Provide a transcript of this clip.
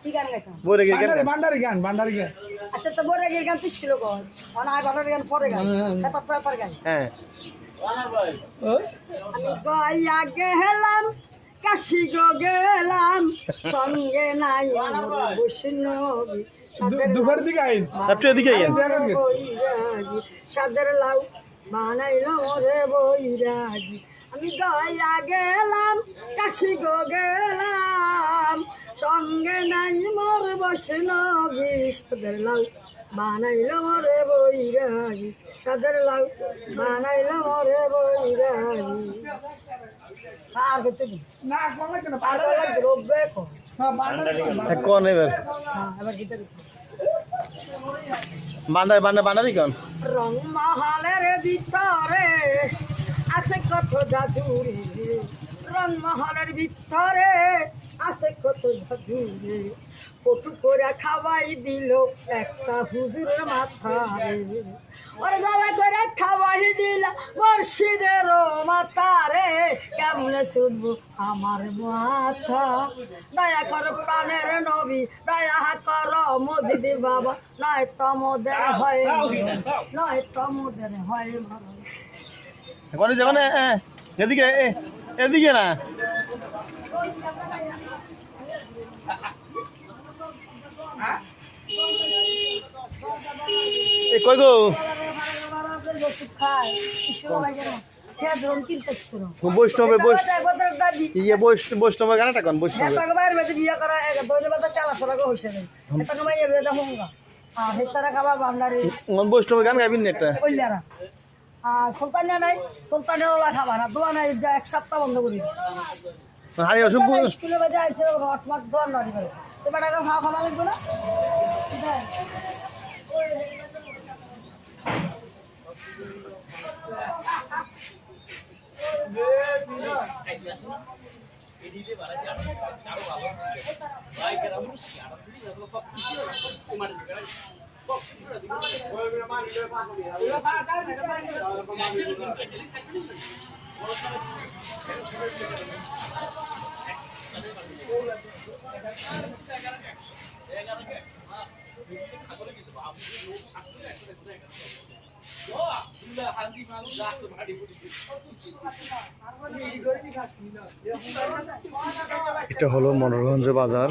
কি গান গাইতাম বৈরাগীর গান ভান্ডারি গান আচ্ছা তো বৈরাগীর গান 30 কিলো কর মানে আই ভান্ডারের গান পরে গান তার গান হ্যাঁ আমি গয়া গেলাম কাশি গো গেলাম সঙ্গে নাই বৈষ্ণবী দুপুরের দিকে আইন একটু এদিকে আইন বৈরাগী সাদের লাউ বানাইল রে বৈরাগী আমি গয়া গেলাম কাশি গো গেলাম সঙ্গে নাই মোর বৈষ্ণবী সাদের লাউ বানাইল রে বৈরাগী সাদের লাউ বানাইল রে বৈরাগী আর করতে দিন না কমে কেন আর করলে দ্রব্যে কম কোন এবার এবার গীতা দিতে বান্ডারি কোন রং মহলের ভিতরে আছে কত জাদু রে রং মহলের ভিতরে আছে কত জাদু রে কটু করে খাওয়াই দিল একটা হুজুরের মাথা রে ওরে জ্বালা করে খাওয়াই দিল মুর্শিদের মাথা রে কেমনে শুনবো আমার মাথা দয়া কর প্রাণের নবী দয়া কর মজিদ বাবা নয় তমদের হয় নয় তমদের হয় মরণ কোন যাবে না এদিকে এদিকে না কই গো বৈষ্ণবে বৈষ্ণবের গানটা কোন বৈষ্ণব বৈষ্ণবের গান গাইবেন না একটা সুলতানিয়া নাই সুলতানিয়া ওলা খাবার আর দোয়া নাই যা এক সপ্তাহ বন্ধ করি স্কুলে বাজে আইসে হটমাট দোয়ান দাঁড়ি করে তো বেটাকে খাওয়া খাওয়া লাগবে না এটা হলো মনোরঞ্জ বাজার